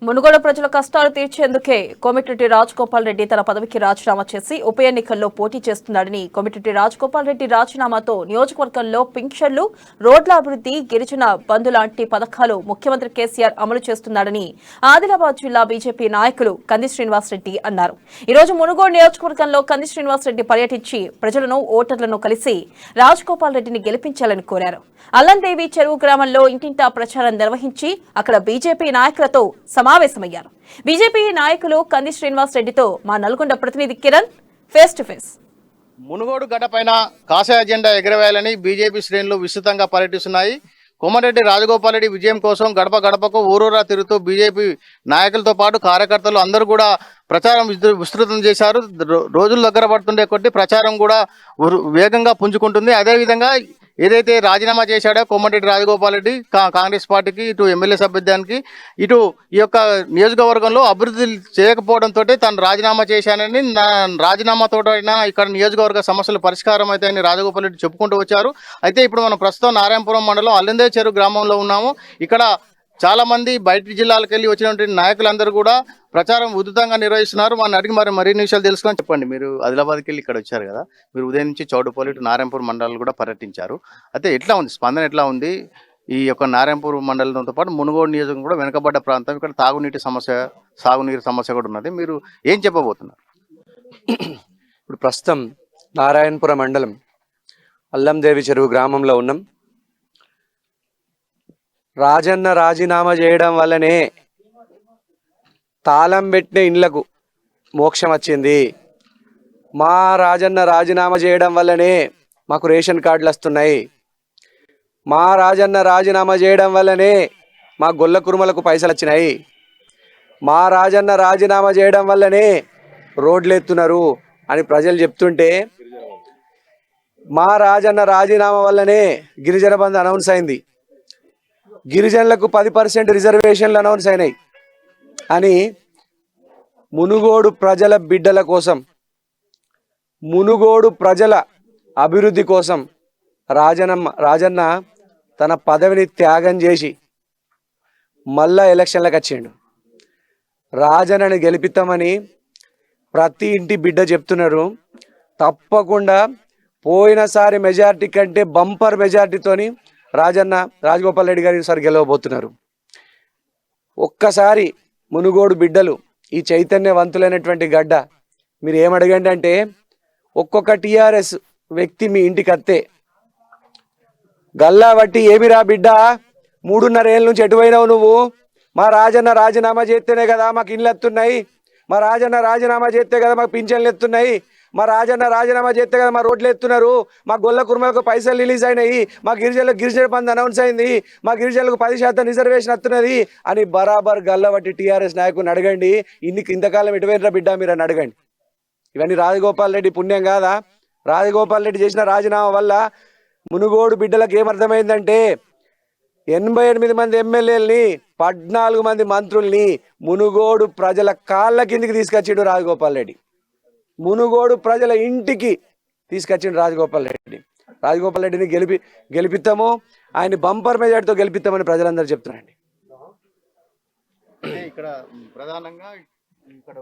మునుగోడు ప్రజల కష్టాలు తీర్చేందుకే కోమటిరెడ్డి రాజగోపాల్ రెడ్డి తన పదవికి రాజీనామా చేసి ఉప ఎన్నికల్లో పోటీ చేస్తున్నాడని కోమటిరెడ్డి రాజగోపాల్ రెడ్డి రాజీనామాతో నియోజకవర్గంలో పింఛన్లు, రోడ్ల అభివృద్ధి, గిరిజన బంధు లాంటి పథకాలు ముఖ్యమంత్రి కేసీఆర్ అమలు చేస్తున్నాడని ఆదిలాబాద్ జిల్లా బీజేపీ నాయకులు కంది శ్రీనివాసరెడ్డి అన్నారు. ఈ రోజు మునుగోడు నియోజకవర్గంలో కంది శ్రీనివాసరెడ్డి పర్యటించి ప్రజలను, ఓటర్లను కలిసి రాజగోపాల్ రెడ్డిని గెలిపించాలని కోరారు. అల్లందేవి చెరువు గ్రామంలో ఇంటింటా ప్రచారం నిర్వహించి అక్కడ బీజేపీ నాయకులతో సమావేశమయ్యారు. బీజేపీ నాయకులు కంది శ్రీనివాస్ రెడ్డితో మా నల్గొండ ప్రతినిధి Kiran face to face. Munugode గడ్డపైన కాషాయ జెండా ఎగరవేయాలని బీజేపీ శ్రేణులు విస్తృతంగా పర్యటిస్తున్నాయి. కోమటిరెడ్డి రాజగోపాల్ రెడ్డి విజయం కోసం గడప గడపకు ఊరూరా తిరుగుతూ బీజేపీ నాయకులతో పాటు కార్యకర్తలు అందరూ కూడా ప్రచారం విస్తృతం చేశారు. రోజులు దగ్గర పడుతుండే కొద్దీ ప్రచారం కూడా వేగంగా పుంజుకుంటుంది. అదేవిధంగా ఏదైతే రాజీనామా చేశాడో కోమటిరెడ్డి రాజగోపాల్ రెడ్డి కాంగ్రెస్ పార్టీకి, ఇటు ఎమ్మెల్యే సభ్యత్వానికి, ఇటు ఈ యొక్క నియోజకవర్గంలో అభివృద్ధి చేయకపోవడంతో తను రాజీనామా చేశానని, రాజీనామాతో అయినా ఇక్కడ నియోజకవర్గ సమస్యలు పరిష్కారం అవుతాయని రాజగోపాల్ రెడ్డి చెప్పుకుంటూ వచ్చారు. అయితే ఇప్పుడు మనం ప్రస్తుతం నారాయణపురం మండలం అల్లందే చెరువు గ్రామంలో ఉన్నాము. ఇక్కడ చాలా మంది బయట జిల్లాలకు వెళ్ళి వచ్చినటువంటి నాయకులందరూ కూడా ప్రచారం ఉధృతంగా నిర్వహిస్తున్నారు. మన అడిగి మరిన్ని విషయాలు తెలుసుకొని చెప్పండి. మీరు ఆదిలాబాద్కి వెళ్ళి ఇక్కడ వచ్చారు కదా, మీరు ఉదయం నుంచి చౌడుపల్లి, ఇటు నారాయణపూర్ మండలాలు కూడా పర్యటించారు. అయితే ఎట్లా ఉంది స్పందన, ఎట్లా ఉంది? ఈ యొక్క నారాయణపూర్ మండలంతో పాటు మునుగోడు నియోజకవర్గం కూడా వెనుకబడ్డ ప్రాంతం, ఇక్కడ తాగునీటి సమస్య, సాగునీరు సమస్య కూడా ఉన్నది. మీరు ఏం చెప్పబోతున్నారు? ఇప్పుడు ప్రస్తుతం నారాయణపురం మండలం అల్లందేవి చెరువు గ్రామంలో ఉన్నాం. రాజన్న రాజీనామా చేయడం వల్లనే తాళం పెట్టిన ఇండ్లకు మోక్షం వచ్చింది. మా రాజన్న రాజీనామా చేయడం వల్లనే మాకు రేషన్ కార్డులు వస్తున్నాయి. మా రాజన్న రాజీనామా చేయడం వల్లనే మా గొల్ల కురుమలకు పైసలు వచ్చినాయి. మా రాజన్న రాజీనామా చేయడం వల్లనే రోడ్లు ఎత్తున్నారు అని ప్రజలు చెప్తుంటే, మా రాజన్న రాజీనామా వల్లనే గిరిజన బంధు అనౌన్స్ అయింది, గిరిజనులకు 10% రిజర్వేషన్లు అనౌన్స్ అయినాయి అని మునుగోడు ప్రజల బిడ్డల కోసం, మునుగోడు ప్రజల అభివృద్ధి కోసం రాజన్న తన పదవిని త్యాగం చేసి మళ్ళా ఎలక్షన్లకు వచ్చిండు. రాజన్నని గెలిపిస్తామని ప్రతి ఇంటి బిడ్డ చెప్తున్నారు. తప్పకుండా పోయినసారి మెజార్టీ కంటే బంపర్ మెజార్టీతోని రాజగోపాల్ రెడ్డి గారు ఈసారి గెలవబోతున్నారు. ఒక్కసారి మునుగోడు బిడ్డలు, ఈ చైతన్యవంతులైనటువంటి గడ్డ, మీరు ఏమడగండి అంటే, ఒక్కొక్క టీఆర్ఎస్ వ్యక్తి మీ ఇంటికి అత్తే గల్లా బట్టి, ఏమిరా బిడ్డ 3.5 ఏళ్ళ నుంచి ఎటువైనావు నువ్వు? మా రాజన్న రాజీనామా చేస్తేనే కదా మాకు ఇండ్లు ఎత్తున్నాయి, మా రాజన్న రాజీనామా చేస్తే కదా మాకు పింఛన్లు ఎత్తున్నాయి, మా రాజన్న రాజీనామా చేస్తే కదా మా రోడ్లు ఎత్తున్నారు, మా గొల్ల కుర్మలకు పైసలు రిలీజ్ అయినాయి, మా గిరిజన బంధు అనౌన్స్ అయింది, మా గిరిజనులకు 10% రిజర్వేషన్ వస్తున్నది అని బరాబర్ గల్లబట్టి టీఆర్ఎస్ నాయకుని అడగండి. ఇంతకాలం ఎటువైనరా బిడ్డ మీరు అని అడగండి. ఇవన్నీ రాజగోపాల్ రెడ్డి పుణ్యం కాదా? రాజగోపాల్ రెడ్డి చేసిన రాజీనామా వల్ల మునుగోడు బిడ్డలకు ఏమర్థమైందంటే, 88 మంది ఎమ్మెల్యేలని, 14 మంది మంత్రుల్ని మునుగోడు ప్రజల కాళ్ళ కిందికి తీసుకొచ్చిండు రాజగోపాల్ రెడ్డి. మునుగోడు ప్రజల ఇంటికి తీసుకొచ్చిండు రాజగోపాల్ రెడ్డి. రాజగోపాల్ రెడ్డిని గెలిపిస్తాము, ఆయన బంపర్ మెజార్టీతో గెలిపిస్తామని ప్రజలందరూ చెప్తున్నారండి. ఇక్కడ ప్రధానంగా ఇక్కడ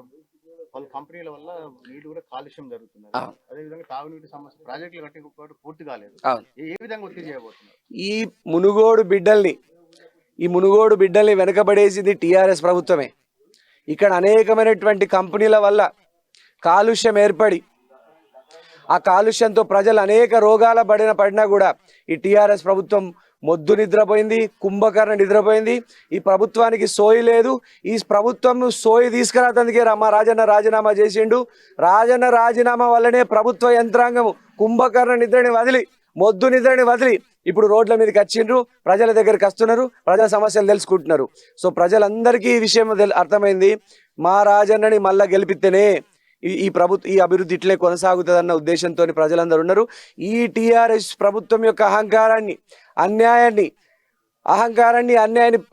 పలు కంపెనీల వల్ల నీళ్లు కూడా కాలుష్యం జరుగుతుంది. అదేవిధంగా తాగునీటి సమస్య, ప్రాజెక్టులు కట్టి పూర్తి కాలేదు. ఏ విధంగా ఒత్తిడి చేయబోతున్నారు? ఈ మునుగోడు బిడ్డల్ని వెనకబడేసింది టీఆర్ఎస్ ప్రభుత్వమే. ఇక్కడ అనేకమైనటువంటి కంపెనీల వల్ల కాలుష్యం ఏర్పడి, ఆ కాలుష్యంతో ప్రజలు అనేక రోగాల పడినా కూడా ఈ టీఆర్ఎస్ ప్రభుత్వం మొద్దు నిద్రపోయింది, కుంభకర్ణ నిద్రపోయింది. ఈ ప్రభుత్వానికి సోయి లేదు. ఈ ప్రభుత్వం సోయి తీసుకురాతందుకే మా రాజన్న రాజీనామా చేసిండు. రాజన్న రాజీనామా వల్లనే ప్రభుత్వ యంత్రాంగం కుంభకర్ణ నిద్రని వదిలి, మొద్దు నిద్రని వదిలి ఇప్పుడు రోడ్ల మీదకి వచ్చిండ్రు, ప్రజల దగ్గరికి వస్తున్నారు, ప్రజల సమస్యలు తెలుసుకుంటున్నారు. సో ప్రజలందరికీ ఈ విషయం అర్థమైంది. మా రాజన్నని మళ్ళా గెలిపిస్తేనే ఈ అభివృద్ధి ఇట్లే కొనసాగుతుందన్న ఉద్దేశంతో ప్రజలందరూ ఉన్నారు. ఈ టీఆర్ఎస్ ప్రభుత్వం యొక్క అన్యాయాన్ని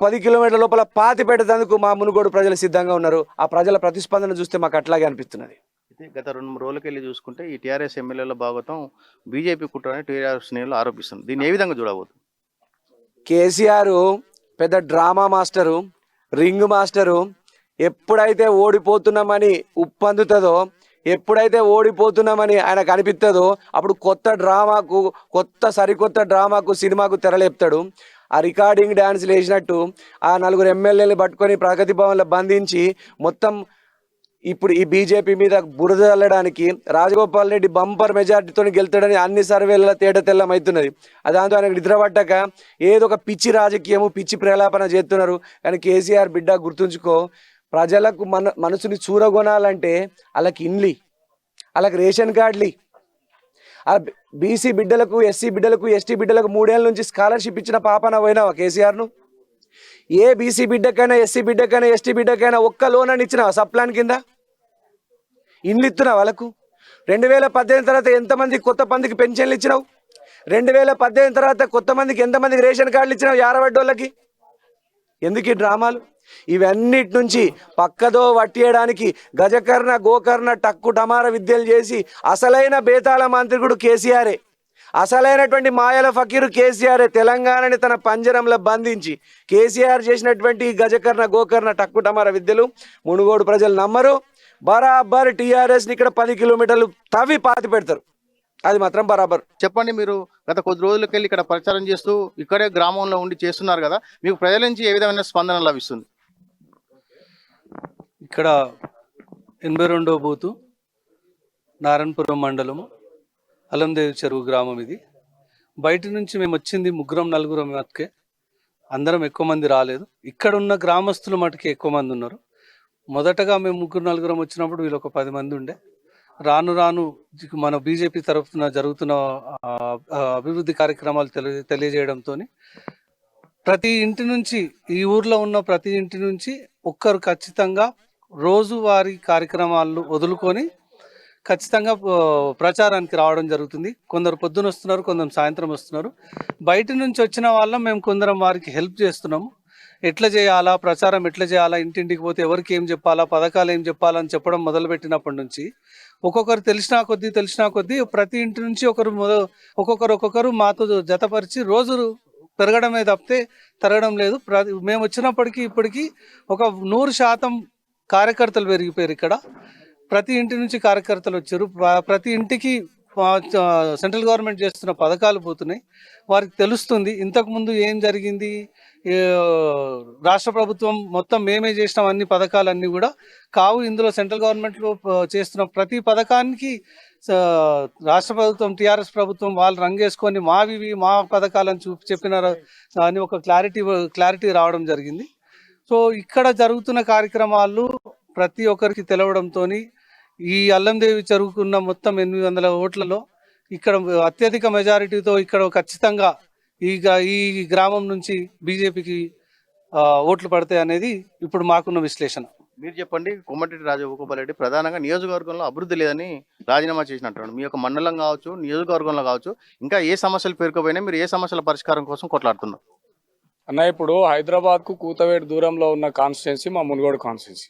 10 కిలోమీటర్ల లోపల పాతి పెట్టేందుకు మా మునుగోడు ప్రజలు సిద్ధంగా ఉన్నారు. ఆ ప్రజల ప్రతిస్పందన చూస్తే మాకు అట్లాగే అనిపిస్తున్నది. గత 2-3 రోజులకి వెళ్ళి చూసుకుంటే ఈ టీఆర్ఎస్ ఎమ్మెల్యేల భాగవతం బీజేపీ కుట్రని టీఆర్ఎస్ శ్రేణులు ఆరోపిస్తుంది. దీన్ని ఏ విధంగా చూడబోతుంది? కేసీఆర్ పెద్ద డ్రామా మాస్టరు. రింగ్ మాస్టరు ఎప్పుడైతే ఓడిపోతున్నామని ఉప్పందుతుందో, ఎప్పుడైతే ఓడిపోతున్నామని ఆయనకు అనిపిస్తుందో అప్పుడు సరికొత్త డ్రామాకు సినిమాకు తెరలేపుతాడు. ఆ రికార్డింగ్ డ్యాన్స్లు వేసినట్టు ఆ 4 ఎమ్మెల్యేలు పట్టుకొని ప్రగతి భవన్లో బంధించి మొత్తం ఇప్పుడు ఈ బీజేపీ మీద బురద చల్లడానికి రాజగోపాల్ రెడ్డి బంపర్ మెజార్టీతో గెలుతాడని అన్ని సర్వేలలో తెల్లం అవుతున్నది. దాంతో ఆయనకు నిద్ర పట్టక ఏదో ఒక పిచ్చి రాజకీయము, పిచ్చి ప్రలాపన చేస్తున్నారు. కానీ కేసీఆర్ బిడ్డ గుర్తుంచుకో, ప్రజలకు మనసుని చూరగొనాలంటే వాళ్ళకి ఇండ్లి, వాళ్ళకి రేషన్ కార్డులు, ఆ బీసీ బిడ్డలకు, ఎస్సీ బిడ్డలకు, ఎస్టీ బిడ్డలకు 3 ఏళ్ళ నుంచి స్కాలర్షిప్ ఇచ్చిన పాపన పోయినావా కేసీఆర్ను? ఏ బీసీ బిడ్డకైనా, ఎస్సీ బిడ్డకైనా, ఎస్టీ బిడ్డకైనా ఒక్క లోన్ అని ఇచ్చినావా? సప్లాన్ కింద ఇండ్లు ఇస్తున్నావు వాళ్ళకు. 2018 తర్వాత ఎంతమంది కొత్త మందికి పెన్షన్లు ఇచ్చినావు? 2018 తర్వాత కొత్త మందికి ఎంతమందికి రేషన్ కార్డులు ఇచ్చినావు? యారవడ్డోళ్ళకి. ఎందుకు ఈ డ్రామాలు? ఇవన్నిటి నుంచి పక్కదో వట్టియడానికి గజకర్ణ, గోకర్ణ, టక్కు టమార విద్యలు చేసి అసలైన బేతాళ మాంత్రికుడు కేసీఆరే, అసలైనటువంటి మాయల ఫకీరు కేసీఆరే. తెలంగాణని తన పంజరంలో బంధించి కేసీఆర్ చేసినటువంటి గజకర్ణ, గోకర్ణ, టక్కు టమార విద్యలు మునుగోడు ప్రజలు నమ్మరు. బరాబర్ టీఆర్ఎస్ని ఇక్కడ 10 కిలోమీటర్లు తవ్వి పాతి పెడతారు. అది మాత్రం బరాబర్. చెప్పండి, మీరు గత కొద్ది రోజులకి వెళ్ళి ఇక్కడ ప్రచారం చేస్తూ ఇక్కడే గ్రామంలో ఉండి చేస్తున్నారు కదా, మీకు ప్రజల నుంచి ఏ విధమైన స్పందన లభిస్తుంది? ఇక్కడ 82వ బూతు, నారాయణపురం మండలము, అలందేవి చెరువు గ్రామం ఇది. బయట నుంచి మేము వచ్చింది 3-4 మటుకే, అందరం ఎక్కువ మంది రాలేదు. ఇక్కడ ఉన్న గ్రామస్తులు మటుకే ఎక్కువ మంది ఉన్నారు. మొదటగా మేము 3-4 వచ్చినప్పుడు వీళ్ళు ఒక 10 మంది ఉండే. రాను రాను మన బీజేపీ తరఫున జరుగుతున్న అభివృద్ధి కార్యక్రమాలు తెలియజేయడంతో ప్రతి ఇంటి నుంచి, ఈ ఊర్లో ఉన్న ప్రతి ఇంటి నుంచి ఒక్కరు ఖచ్చితంగా రోజువారీ కార్యక్రమాలు వదులుకొని ఖచ్చితంగా ప్రచారానికి రావడం జరుగుతుంది. కొందరు పొద్దున వస్తున్నారు, కొందరు సాయంత్రం వస్తున్నారు. బయట నుంచి వచ్చిన వాళ్ళం మేము కొందరం వారికి హెల్ప్ చేస్తున్నాము. ఎట్లా చేయాలా, ప్రచారం ఎట్లా చేయాలా, ఇంటింటికి పోతే ఎవరికి ఏం చెప్పాలా, పథకాలు ఏం చెప్పాలని చెప్పడం మొదలుపెట్టినప్పటి నుంచి ఒక్కొక్కరు తెలిసినా కొద్దీ ప్రతి ఇంటి నుంచి ఒక్కొక్కరు మాతో జతపరిచి రోజు పెరగడమే తప్పితే తరగడం లేదు. మేము వచ్చినప్పటికీ ఇప్పటికీ ఒక 100% కార్యకర్తలు పెరిగిపోయారు. ఇక్కడ ప్రతి ఇంటి నుంచి కార్యకర్తలు వచ్చారు. ప్రతి ఇంటికి సెంట్రల్ గవర్నమెంట్ చేస్తున్న పథకాలు పోతున్నాయి. వారికి తెలుస్తుంది ఇంతకుముందు ఏం జరిగింది, రాష్ట్ర ప్రభుత్వం మొత్తం మేమే చేసినాం అన్ని పథకాలన్నీ కూడా కావు. ఇందులో సెంట్రల్ గవర్నమెంట్లో చేస్తున్న ప్రతి పథకానికి రాష్ట్ర ప్రభుత్వం, టీఆర్ఎస్ ప్రభుత్వం వాళ్ళు రంగేసుకొని మా పథకాలను చెప్పినారు అని ఒక క్లారిటీ రావడం జరిగింది. సో ఇక్కడ జరుగుతున్న కార్యక్రమాలు ప్రతి ఒక్కరికి తెలవడంతో ఈ అల్లందేవి చెరువుకున్న మొత్తం 800 ఓట్లలో ఇక్కడ అత్యధిక మెజారిటీతో ఇక్కడ ఖచ్చితంగా ఈ గ్రామం నుంచి బీజేపీకి ఓట్లు పడతాయి అనేది ఇప్పుడు మాకున్న విశ్లేషణ. మీరు చెప్పండి, కోమటిరెడ్డి రాజగోపాల్ రెడ్డి ప్రధానంగా నియోజకవర్గంలో అభివృద్ధి లేదని రాజీనామా చేసినట్టు, మీ యొక్క మండలం కావచ్చు, నియోజకవర్గంలో కావచ్చు, ఇంకా ఏ సమస్యలు పేరుకోపోయినా మీరు ఏ సమస్యల పరిష్కారం కోసం కొట్లాడుతున్నారు? అన్న, ఇప్పుడు హైదరాబాద్కు కూతవేడు దూరంలో ఉన్న కాన్స్టిట్యున్సీ మా మునుగోడు కాన్స్టిట్యున్సీ.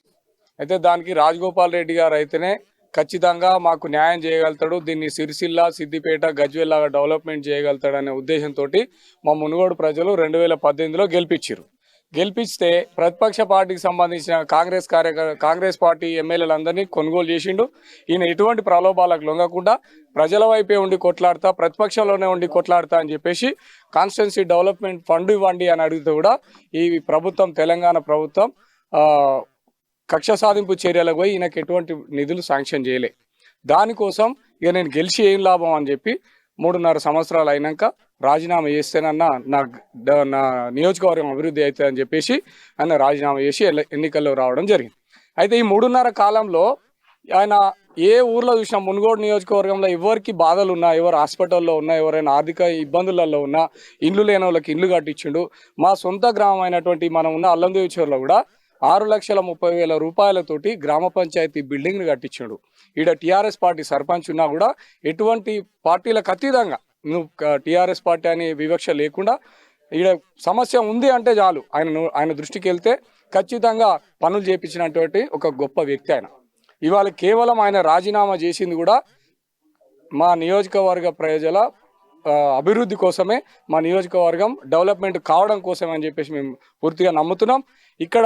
అయితే దానికి రాజగోపాల్ రెడ్డి గారు అయితేనే ఖచ్చితంగా మాకు న్యాయం చేయగలుగుతాడు, దీన్ని సిరిసిల్ల, సిద్దిపేట, గజ్వేల్ లాగా డెవలప్మెంట్ చేయగలుగుతాడు అనే ఉద్దేశంతో మా మునుగోడు ప్రజలు 2018లో గెలిపిస్తే ప్రతిపక్ష పార్టీకి సంబంధించిన కాంగ్రెస్ పార్టీ ఎమ్మెల్యేలందరినీ కొనుగోలు చేసిండు. ఈయన ఎటువంటి ప్రలోభాలకు లొంగకుండా ప్రజల వైపే ఉండి కొట్లాడతా, ప్రతిపక్షంలోనే ఉండి కొట్లాడతా అని చెప్పేసి కాన్స్టిట్యున్సీ డెవలప్మెంట్ ఫండ్ ఇవ్వండి అని అడిగితే కూడా ఈ ప్రభుత్వం, తెలంగాణ ప్రభుత్వం కక్ష సాధింపు చర్యలకు పోయి ఈయనకు ఎటువంటి నిధులు శాంక్షన్ చేయలే. దానికోసం ఇక నేను గెలిచి ఏం లాభం అని చెప్పి 3.5 సంవత్సరాలు అయినాక రాజీనామా చేస్తేనన్నా నా నియోజకవర్గం అభివృద్ధి అవుతుంది అని చెప్పేసి ఆయన రాజీనామా చేసి ఎన్నికల్లో రావడం జరిగింది. అయితే ఈ 3.5 కాలంలో ఆయన ఏ ఊర్లో చూసినా మునుగోడు నియోజకవర్గంలో ఎవరికి బాధలు ఉన్నా, ఎవరు హాస్పిటల్లో ఉన్నా, ఎవరైనా ఆర్థిక ఇబ్బందులలో ఉన్నా ఇండ్లు లేని వాళ్ళకి ఇండ్లు కట్టించిండు. మా సొంత గ్రామం అయినటువంటి మనం ఉన్న అల్లందేవి చెరువులో కూడా 6,30,000 రూపాయలతోటి గ్రామ పంచాయతీ బిల్డింగ్ని కట్టించాడు. ఈడ టీఆర్ఎస్ పార్టీ సర్పంచ్ ఉన్నా కూడా ఎటువంటి పార్టీలకు అతీతంగా నువ్వు టీఆర్ఎస్ పార్టీ అనే వివక్ష లేకుండా ఈడ సమస్య ఉంది అంటే చాలు ఆయన దృష్టికి వెళ్తే ఖచ్చితంగా పనులు చేయించినటువంటి ఒక గొప్ప వ్యక్తి ఆయన. ఇవాళ కేవలం ఆయన రాజీనామా చేసింది కూడా మా నియోజకవర్గ ప్రజల అభివృద్ధి కోసమే, మా నియోజకవర్గం డెవలప్మెంట్ కావడం కోసమే అని చెప్పేసి మేము పూర్తిగా నమ్ముతున్నాం. ఇక్కడ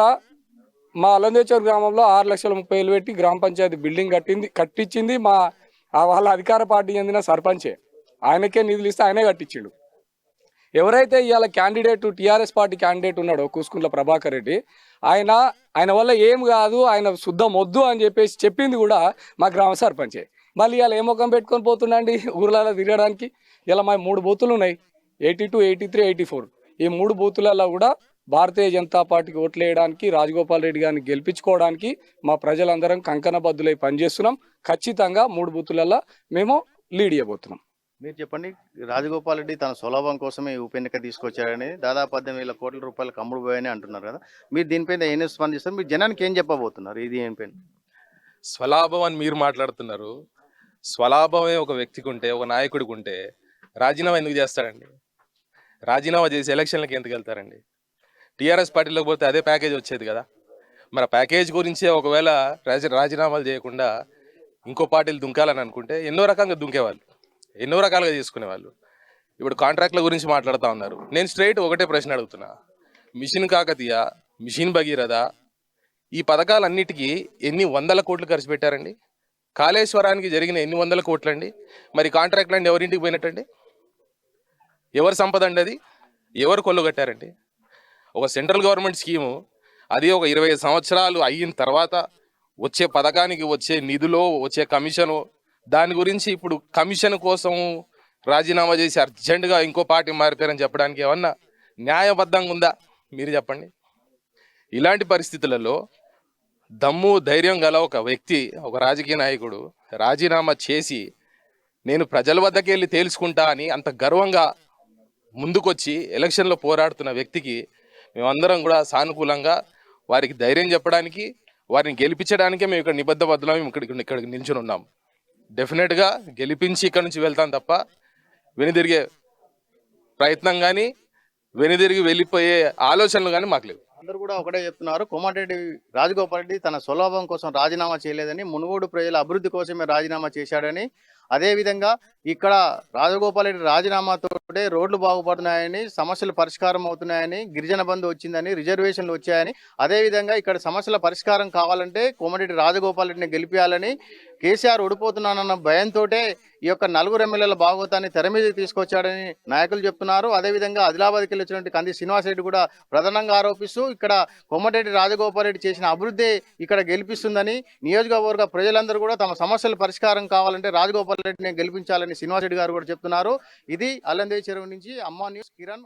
మా అలందేశ్వర్ గ్రామంలో 6,30,000 పెట్టి గ్రామ పంచాయతీ బిల్డింగ్ కట్టించింది వాళ్ళ అధికార పార్టీ చెందిన సర్పంచే. ఆయనకే నిధులు ఇస్తే ఆయనే కట్టించిండు. ఎవరైతే ఇవాళ క్యాండిడేట్ టీఆర్ఎస్ పార్టీ క్యాండిడేట్ ఉన్నాడో కూసుకుంట్ల ప్రభాకర్ రెడ్డి, ఆయన వల్ల ఏం కాదు, ఆయన శుద్ధం వద్దు అని చెప్పేసి చెప్పింది కూడా మా గ్రామ సర్పంచే. మళ్ళీ ఇవాళ ఏ ముఖం పెట్టుకొని పోతుండండి ఊర్లలో తిరగడానికి? ఇలా మా 3 బూతులు ఉన్నాయి, 82, 83, 84. ఈ 3 బూతులలో కూడా భారతీయ జనతా పార్టీకి ఓట్లు వేయడానికి, రాజగోపాల్ రెడ్డి గారిని గెలిపించుకోవడానికి మా ప్రజలందరం కంకణబద్దులై పనిచేస్తున్నాం. ఖచ్చితంగా 3 బూతులలో మేము లీడ్ చేయబోతున్నాం. మీరు చెప్పండి, రాజగోపాల్ రెడ్డి తన స్వలాభం కోసమే ఈ ఉప ఎన్నిక తీసుకొచ్చారని, దాదాపు 18,000 కోట్ల రూపాయలకు అమ్ముడు పోయాయని అంటున్నారు కదా. మీరు దీనిపైన ఏం స్పందిస్తారు? మీరు జనానికి ఏం చెప్పబోతున్నారు ఇది ఏంపైన? స్వలాభం అని మీరు మాట్లాడుతున్నారు. స్వలాభమే ఒక వ్యక్తికి ఉంటే, ఒక నాయకుడికి ఉంటే రాజీనామా ఎందుకు చేస్తారండి? రాజీనామా చేసి ఎలక్షన్లకి ఎందుకు వెళ్తారండి? టీఆర్ఎస్ పార్టీలోకి పోతే అదే ప్యాకేజ్ వచ్చేది కదా. మరి ప్యాకేజ్ గురించే ఒకవేళ రాజీనామాలు చేయకుండా ఇంకో పార్టీలు దుంకాలని అనుకుంటే ఎన్నో రకంగా దుంకేవాళ్ళు, ఎన్నో రకాలుగా చేసుకునేవాళ్ళు. ఇప్పుడు కాంట్రాక్ట్ల గురించి మాట్లాడుతూ ఉన్నారు. నేను స్ట్రైట్ ఒకటే ప్రశ్న అడుగుతున్నా, మిషన్ కాకతీయ, మిషన్ భగీరథ, ఈ పథకాలన్నిటికీ ఎన్ని వందల కోట్లు ఖర్చు పెట్టారండి? కాళేశ్వరానికి జరిగిన ఎన్ని వందల కోట్లండి? మరి కాంట్రాక్ట్లు అండి ఎవరింటికి పోయినట్టండి? ఎవరు సంపద అండి అది? ఎవరు కొల్లుగట్టారండి? ఒక సెంట్రల్ గవర్నమెంట్ స్కీము, అది ఒక 20 సంవత్సరాలు అయిన తర్వాత వచ్చే పథకానికి వచ్చే నిధులో వచ్చే కమిషను, దాని గురించి ఇప్పుడు కమిషన్ కోసం రాజీనామా చేసి అర్జెంటుగా ఇంకో పార్టీ మారిపోయారని చెప్పడానికి ఏమన్నా న్యాయబద్ధంగా ఉందా? మీరు చెప్పండి. ఇలాంటి పరిస్థితులలో దమ్ము ధైర్యం గల ఒక వ్యక్తి, ఒక రాజకీయ నాయకుడు రాజీనామా చేసి నేను ప్రజల వద్దకు వెళ్ళి తేల్చుకుంటా అని అంత గర్వంగా ముందుకొచ్చి ఎలక్షన్లో పోరాడుతున్న వ్యక్తికి మేమందరం కూడా సానుకూలంగా వారికి ధైర్యం చెప్పడానికి, వారిని గెలిపించడానికే మేము ఇక్కడ నిబద్ధబద్ధులం ఇక్కడికి నిల్చుని ఉన్నాం. డెఫినెట్గా గెలిపించి ఇక్కడ నుంచి వెళ్తాం తప్ప వెనుదిరిగే ప్రయత్నం కానీ వెనుదిరిగి వెళ్ళిపోయే ఆలోచనలు కానీ మాకు లేవు. అందరూ కూడా ఒకటే చెప్తున్నారు, కోమటిరెడ్డి రాజగోపాల్ రెడ్డి తన స్వలాభం కోసం రాజీనామా చేయలేదని, మునుగోడు ప్రజల అభివృద్ధి కోసమే రాజీనామా చేశాడని, అదేవిధంగా ఇక్కడ రాజగోపాల్ రెడ్డి రాజీనామాతోటే రోడ్లు బాగుపడుతున్నాయని, సమస్యలు పరిష్కారం అవుతున్నాయని, గిరిజన బంధు వచ్చిందని, రిజర్వేషన్లు వచ్చాయని, అదేవిధంగా ఇక్కడ సమస్యల పరిష్కారం కావాలంటే కోమటిరెడ్డి రాజగోపాల్ రెడ్డిని గెలిపించాలని, కేసీఆర్ ఓడిపోతున్నానన్న భయంతో ఈ యొక్క 4 ఎమ్మెల్యేల భాగవతాన్ని తెర మీదకి తీసుకొచ్చాడని నాయకులు చెప్తున్నారు. అదేవిధంగా ఆదిలాబాద్కి వెళ్ళి వచ్చినటువంటి కంది శ్రీనివాసరెడ్డి కూడా ప్రధానంగా ఆరోపిస్తూ ఇక్కడ కోమటిరెడ్డి రాజగోపాల్ రెడ్డి చేసిన అభివృద్ధి ఇక్కడ గెలిపిస్తుందని, నియోజకవర్గ ప్రజలందరూ కూడా తమ సమస్యల పరిష్కారం కావాలంటే రాజగోపాల్ రెడ్డిని గెలిపించాలని శ్రీనివాసరెడ్డి గారు కూడా చెప్తున్నారు. ఇది అల్లందేవి చెరువు నుంచి అమ్మా న్యూస్, కిరణ్.